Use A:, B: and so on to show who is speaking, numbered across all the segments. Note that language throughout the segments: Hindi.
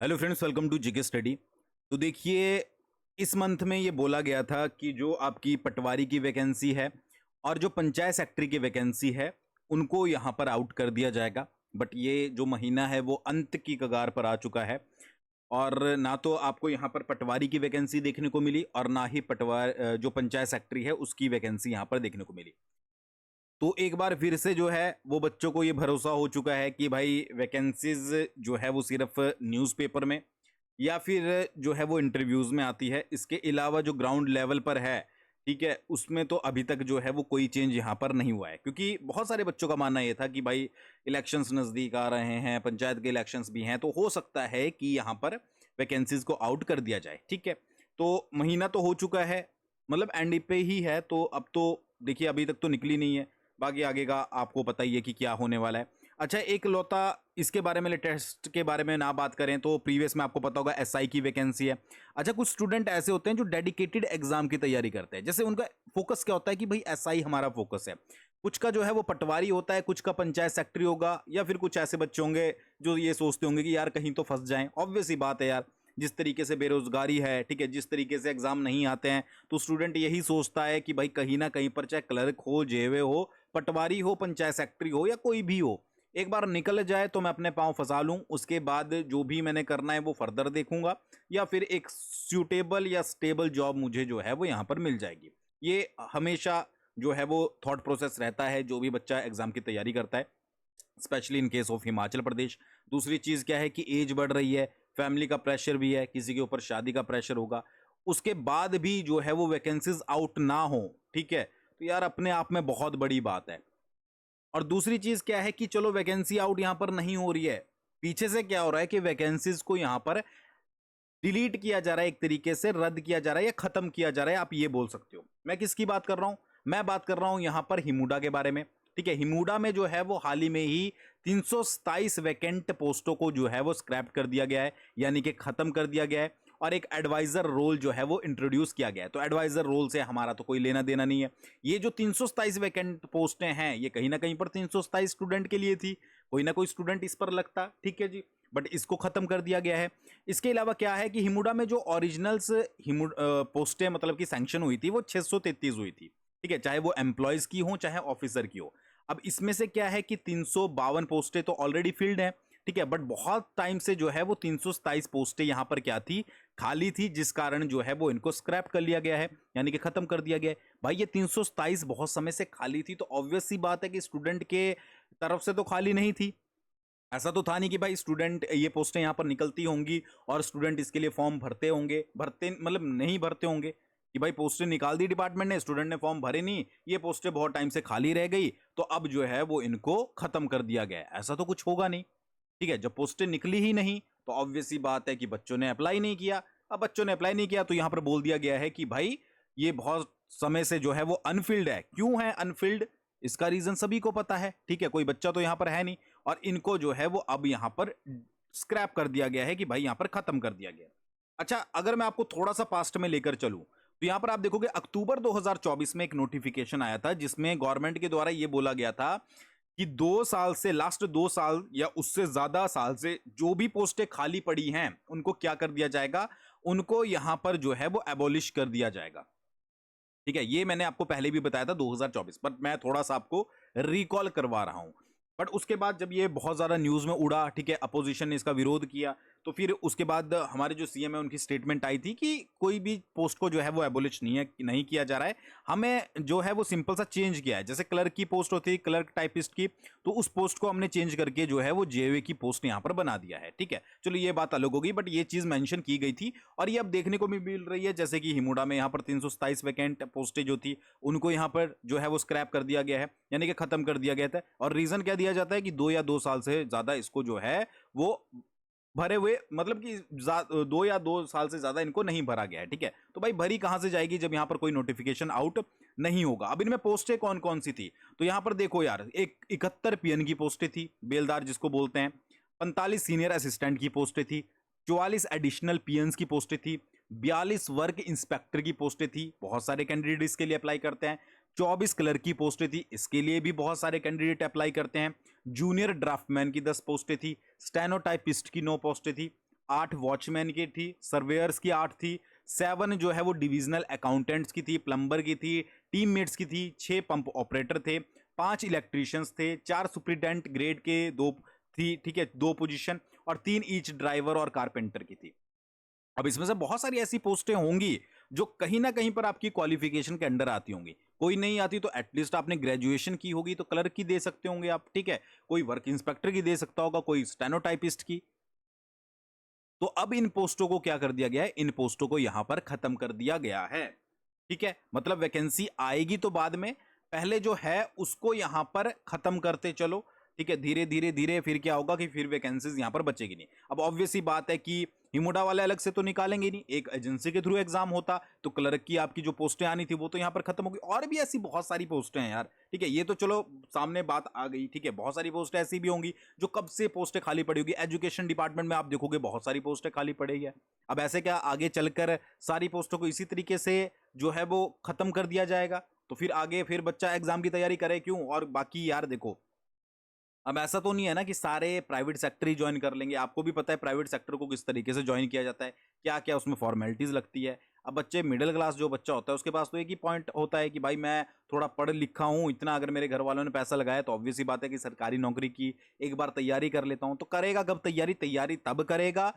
A: Hello friends, welcome to GK study. तो देखिए, इस मंथ में ये बोला गया था कि जो आपकी पटवारी की वैकेंसी है और जो पंचायत सेक्रेटरी की वैकेंसी है उनको यहाँ पर आउट कर दिया जाएगा। बट ये जो महीना है वो अंत की कगार पर आ चुका है और ना तो आपको यहाँ पर पटवारी की वैकेंसी देखने को मिली और ना ही जो पंचायत सेक्रेटरी है उसकी वैकेंसी यहाँ पर देखने को मिली। तो एक बार फिर से जो है वो बच्चों को ये भरोसा हो चुका है कि भाई वैकेंसीज जो है वो सिर्फ न्यूज़पेपर में या फिर जो है वो इंटरव्यूज़ में आती है। इसके अलावा जो ग्राउंड लेवल पर है, ठीक है, उसमें तो अभी तक जो है वो कोई चेंज यहाँ पर नहीं हुआ है, क्योंकि बहुत सारे बच्चों का मानना ये था कि भाई इलेक्शंस नज़दीक आ रहे हैं, पंचायत के इलेक्शंस भी हैं, तो हो सकता है कि यहाँ पर वैकेंसीज को आउट कर दिया जाए। ठीक है, तो महीना तो हो चुका है, मतलब एंड पे ही है, तो अब तो देखिए अभी तक तो निकली नहीं है, बाकी आगे का आपको पता ही है कि क्या होने वाला है। अच्छा, एक लौता इसके बारे में, लेटेस्ट के बारे में ना बात करें तो प्रीवियस में आपको पता होगा एसआई की वैकेंसी है। अच्छा, कुछ स्टूडेंट ऐसे होते हैं जो डेडिकेटेड एग्जाम की तैयारी करते हैं, जैसे उनका फोकस क्या होता है कि भाई एसआई हमारा फोकस है। कुछ का जो है वो पटवारी होता है, कुछ का पंचायत सेक्रेटरी होगा, या फिर कुछ ऐसे बच्चे होंगे जो ये सोचते होंगे कि यार कहीं तो फंस जाएं। ऑब्वियस सी बात है यार, जिस तरीके से बेरोजगारी है, ठीक है, जिस तरीके से एग्जाम नहीं आते हैं, तो स्टूडेंट यही सोचता है कि भाई कहीं ना कहीं पर चाहे क्लर्क हो, जेवे हो, पटवारी हो, पंचायत सेक्रेटरी हो या कोई भी हो, एक बार निकल जाए तो मैं अपने पाँव फंसा लूँ, उसके बाद जो भी मैंने करना है वो फर्दर देखूंगा, या फिर एक सूटेबल या स्टेबल जॉब मुझे जो है वो यहाँ पर मिल जाएगी। ये हमेशा जो है वो थॉट प्रोसेस रहता है जो भी बच्चा एग्जाम की तैयारी करता है, specially in case of Himachal Pradesh. दूसरी चीज़ क्या है कि एज बढ़ रही है, फैमिली का प्रेशर भी है, किसी के ऊपर शादी का प्रेशर होगा, उसके बाद भी जो है वो वैकेंसीज आउट ना हो, ठीक है, तो यार अपने आप में बहुत बड़ी बात है। और दूसरी चीज क्या है कि चलो वैकेंसी आउट यहां पर नहीं हो रही है, पीछे से क्या हो रहा है कि वैकेंसीज को यहां पर डिलीट किया जा रहा है, एक तरीके से रद्द किया जा रहा है या खत्म किया जा रहा है, आप ये बोल सकते हो। मैं किसकी बात कर रहा हूं? मैं बात कर रहा हूं यहां पर हिमुडा के बारे में। ठीक है, हिमुडा में जो है वो हाल ही में ही 327 वैकेंट पोस्टों को जो है वो स्क्रैप कर दिया गया है, यानी कि खत्म कर दिया गया है, और एक एडवाइजर रोल जो है वो इंट्रोड्यूस किया गया है। तो एडवाइजर रोल से हमारा तो कोई लेना देना नहीं है। ये जो 327 वैकेंट पोस्टें हैं, ये कहीं ना कहीं पर 327 स्टूडेंट के लिए थी, कोई ना कोई स्टूडेंट इस पर लगता, ठीक है जी, बट इसको खत्म कर दिया गया है। इसके अलावा क्या है कि हिमुडा में जो ओरिजिनल्स पोस्टें मतलब कि सैंक्शन हुई थी वो 633 हुई थी, ठीक है, चाहे वो एम्प्लॉयज की हो चाहे ऑफिसर की हो। अब इसमें से क्या है कि 352 पोस्टें तो ऑलरेडी फिल्ड हैं, ठीक है, बट बहुत टाइम से जो है वो 327 पोस्टें यहां पर क्या थी, खाली थी, जिस कारण जो है वो इनको स्क्रैप कर लिया गया है, यानी कि खत्म कर दिया गया है। भाई ये 327 बहुत समय से खाली थी, तो ऑब्वियस सी बात है कि स्टूडेंट के तरफ से तो खाली नहीं थी। ऐसा तो था नहीं कि भाई स्टूडेंट ये पोस्टें यहाँ पर निकलती होंगी और स्टूडेंट इसके लिए फॉर्म भरते होंगे, भरते मतलब नहीं भरते होंगे, कि भाई पोस्टें निकाल दी डिपार्टमेंट ने, स्टूडेंट ने फॉर्म भरे नहीं, ये पोस्टें बहुत टाइम से खाली रह गई, तो अब जो है वो इनको खत्म कर दिया गया है। ऐसा तो कुछ होगा नहीं, ठीक है, जब पोस्टें निकली ही नहीं तो ऑब्वियस सी बात है कि बच्चों ने अप्लाई नहीं किया। अब बच्चों ने अप्लाई नहीं किया तो यहाँ पर बोल दिया गया है कि भाई ये बहुत समय से जो है वो अनफिल्ड है। क्यों है अनफिल्ड, इसका रीजन सभी को पता है, ठीक है, कोई बच्चा तो यहाँ पर है नहीं, और इनको जो है वो अब यहाँ पर स्क्रैप कर दिया गया है कि भाई यहाँ पर खत्म कर दिया गया। अच्छा, अगर मैं आपको थोड़ा सा पास्ट में लेकर चलूं तो यहाँ पर आप देखोगे अक्टूबर 2024 में एक नोटिफिकेशन आया था जिसमें गवर्नमेंट के द्वारा ये बोला गया था कि 2 साल से, लास्ट 2 साल या उससे ज्यादा साल से जो भी पोस्टें खाली पड़ी हैं उनको क्या कर दिया जाएगा, उनको यहां पर जो है वो एबोलिश कर दिया जाएगा। ठीक है, ये मैंने आपको पहले भी बताया था 2024, बट मैं थोड़ा सा आपको रिकॉल करवा रहा हूं। बट उसके बाद जब ये बहुत ज्यादा न्यूज में उड़ा, ठीक है, अपोजिशन ने इसका विरोध किया, तो फिर उसके बाद हमारे जो सीएम है उनकी स्टेटमेंट आई थी कि कोई भी पोस्ट को जो है वो एबोलिश नहीं किया जा रहा है, हमें जो है वो सिंपल सा चेंज किया है। जैसे क्लर्क की पोस्ट होती है, क्लर्क टाइपिस्ट की, तो उस पोस्ट को हमने चेंज करके जो है वो जेवे की पोस्ट यहाँ पर बना दिया है। ठीक है, चलो ये बात अलग होगी, बट ये चीज मेंशन की गई थी और ये अब देखने को भी मिल रही है। जैसे कि हिमुडा में यहाँ पर 327 वैकेंट पोस्टें जो थी उनको यहाँ पर जो है वो स्क्रैप कर दिया गया है, यानी कि खत्म कर दिया गया था। और रीजन क्या दिया जाता है कि 2 या 2 साल से ज्यादा इसको जो है वो भरे हुए, मतलब कि 2 या 2 साल से ज्यादा इनको नहीं भरा गया है। ठीक है, तो भाई भरी कहां से जाएगी जब यहां पर कोई नोटिफिकेशन आउट नहीं होगा। अब इनमें पोस्टें कौन कौन सी थी, तो यहां पर देखो यार, एक 71 पीएन की पोस्टें थी, बेलदार जिसको बोलते हैं, 45 सीनियर असिस्टेंट की पोस्टें थी, 44 एडिशनल पीएन्स की पोस्टें थी, 42 वर्क इंस्पेक्टर की पोस्टें थी, बहुत सारे कैंडिडेट इसके लिए अप्लाई करते हैं, 24 क्लर्क की पोस्टें थी, इसके लिए भी बहुत सारे कैंडिडेट अप्लाई करते हैं, जूनियर ड्राफ्टमैन की 10 पोस्टें थी, स्टेनोटाइपिस्ट की 9 पोस्टें थी, 8 वॉचमैन की थी, सर्वेयर्स की 8 थी, 7 जो है वो डिविजनल अकाउंटेंट्स की थी, प्लम्बर की थी, टीममेट्स की थी, 6 पंप ऑपरेटर थे, 5 इलेक्ट्रीशियंस थे, 4 सुपरिटेंडेंट ग्रेड के 2 थी, ठीक है, 2 पोजीशन, और 3 ईच ड्राइवर और कारपेंटर की थी। अब इसमें से बहुत सारी ऐसी पोस्टें होंगी जो कहीं ना कहीं पर आपकी क्वालिफिकेशन के अंडर आती होंगी, कोई नहीं आती तो एटलीस्ट आपने ग्रेजुएशन की होगी तो क्लर्क की दे सकते होंगे आप, ठीक है, कोई वर्क इंस्पेक्टर की दे सकता होगा, कोई स्टेनोटाइपिस्ट की। तो अब इन पोस्टों को क्या कर दिया गया है, इन पोस्टों को यहां पर खत्म कर दिया गया है, ठीक है, मतलब वैकेंसी आएगी तो बाद में, पहले जो है उसको यहां पर खत्म करते चलो, ठीक है, धीरे धीरे धीरे फिर क्या होगा कि फिर वैकेंसीज यहां पर बचेगी नहीं। अब ऑब्वियस सी बात है कि हिमुडा वाले अलग से तो निकालेंगे नहीं, एक एजेंसी के थ्रू एग्जाम होता तो क्लर्क की आपकी जो पोस्टें आनी थी वो तो यहां पर खत्म होगी, और भी ऐसी बहुत सारी पोस्टें हैं यार, ठीक है, ये तो चलो सामने बात आ गई, ठीक है, बहुत सारी पोस्टें ऐसी भी होंगी जो कब से पोस्टें खाली पड़ी होगी, एजुकेशन डिपार्टमेंट में आप देखोगे बहुत सारी पोस्टें खाली पड़ी है। अब ऐसे क्या आगे चलकर सारी पोस्टों को इसी तरीके से जो है वो खत्म कर दिया जाएगा, तो फिर आगे फिर बच्चा एग्जाम की तैयारी करे क्यों। और बाकी यार देखो, अब ऐसा तो नहीं है ना कि सारे प्राइवेट सेक्टर ही ज्वाइन कर लेंगे, आपको भी पता है प्राइवेट सेक्टर को किस तरीके से ज्वाइन किया जाता है, क्या क्या उसमें फॉर्मेलिटीज लगती है। अब बच्चे मिडिल क्लास जो बच्चा होता है उसके पास तो एक ही पॉइंट होता है कि भाई मैं थोड़ा पढ़ लिखा हूँ, इतना अगर मेरे घर वालों ने पैसा लगाया तो ऑब्वियस सी बात है कि सरकारी नौकरी की एक बार तैयारी कर लेता हूँ। तो करेगा कब तैयारी, तैयारी तब करेगा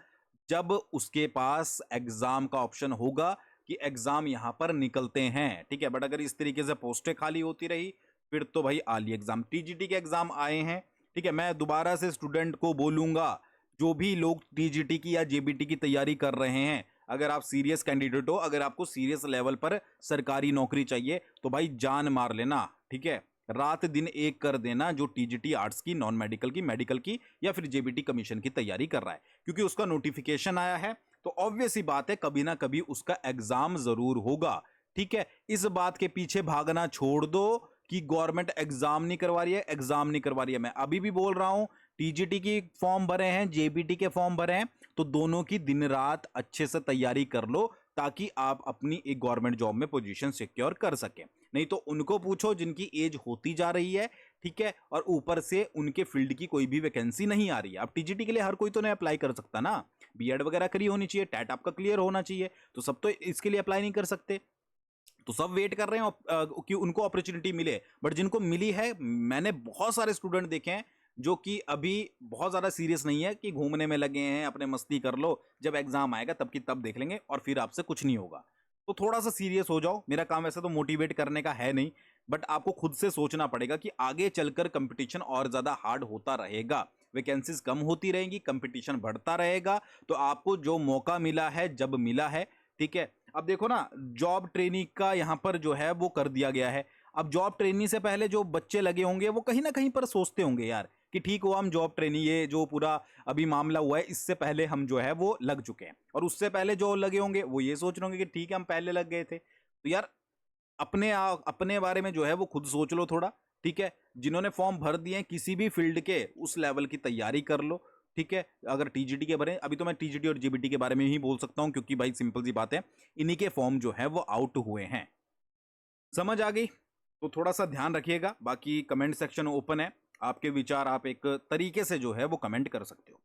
A: जब उसके पास एग्जाम का ऑप्शन होगा कि एग्जाम यहाँ पर निकलते हैं, ठीक है। बट अगर इस तरीके से पोस्टें खाली होती रही फिर तो भाई आली एग्जाम, टीजीटी के एग्जाम आए हैं, ठीक है। मैं दोबारा से स्टूडेंट को बोलूंगा, जो भी लोग टीजीटी की या जेबीटी की तैयारी कर रहे हैं, अगर आप सीरियस कैंडिडेट हो, अगर आपको सीरियस लेवल पर सरकारी नौकरी चाहिए तो भाई जान मार लेना, ठीक है, रात दिन एक कर देना जो टीजीटी आर्ट्स की, नॉन मेडिकल की, मेडिकल की या फिर जेबीटी कमीशन की तैयारी कर रहा है, क्योंकि उसका नोटिफिकेशन आया है तो ऑब्वियस ही बात है कभी ना कभी उसका एग्जाम जरूर होगा, ठीक है। इस बात के पीछे भागना छोड़ दो कि गवर्नमेंट एग्जाम नहीं करवा रही है, एग्जाम नहीं करवा रही है। मैं अभी भी बोल रहा हूं, टीजीटी की फॉर्म भरे हैं, जेबीटी के फॉर्म भरे हैं, तो दोनों की दिन रात अच्छे से तैयारी कर लो ताकि आप अपनी एक गवर्नमेंट जॉब में पोजीशन सिक्योर कर सकें। नहीं तो उनको पूछो जिनकी एज होती जा रही है, ठीक है, और ऊपर से उनके फील्ड की कोई भी वैकेंसी नहीं आ रही है। अब टीजीटी के लिए हर कोई तो नहीं अप्लाई कर सकता ना, बीएड वगैरह करी होनी चाहिए, टैट आपका क्लियर होना चाहिए, तो सब तो इसके लिए अप्लाई नहीं कर सकते। तो सब वेट कर रहे हैं कि उनको अपॉर्चुनिटी मिले, बट जिनको मिली है, मैंने बहुत सारे स्टूडेंट देखे हैं जो कि अभी बहुत ज़्यादा सीरियस नहीं है, कि घूमने में लगे हैं, अपने मस्ती कर लो, जब एग्जाम आएगा तब की तब देख लेंगे और फिर आपसे कुछ नहीं होगा। तो थोड़ा सा सीरियस हो जाओ, मेरा काम वैसे तो मोटिवेट करने का है नहीं, बट आपको खुद से सोचना पड़ेगा कि आगे चलकर कंपटीशन और ज़्यादा हार्ड होता रहेगा, वैकेंसीज कम होती रहेंगी, कंपटीशन बढ़ता रहेगा, तो आपको जो मौका मिला है, जब मिला है, ठीक है। अब देखो ना, जॉब ट्रेनिंग का यहाँ पर जो है वो कर दिया गया है। अब जॉब ट्रेनिंग से पहले जो बच्चे लगे होंगे वो कहीं ना कहीं पर सोचते होंगे यार कि ठीक हुआ हम जॉब ट्रेनिंग, ये जो पूरा अभी मामला हुआ है इससे पहले हम जो है वो लग चुके हैं, और उससे पहले जो लगे होंगे वो ये सोच रहे होंगे कि ठीक है हम पहले लग गए थे। तो यार अपने बारे में जो है वो खुद सोच लो थोड़ा, ठीक है। जिन्होंने फॉर्म भर दिए हैं किसी भी फील्ड के, उस लेवल की तैयारी कर लो, ठीक है। अगर टीजीटी के बारे में, अभी तो मैं टीजीटी और जीबीटी के बारे में ही बोल सकता हूं क्योंकि भाई सिंपल सी बात है, इन्हीं के फॉर्म जो है वो आउट हुए हैं। समझ आ गई? तो थोड़ा सा ध्यान रखिएगा, बाकी कमेंट सेक्शन ओपन है, आपके विचार आप एक तरीके से जो है वो कमेंट कर सकते हो।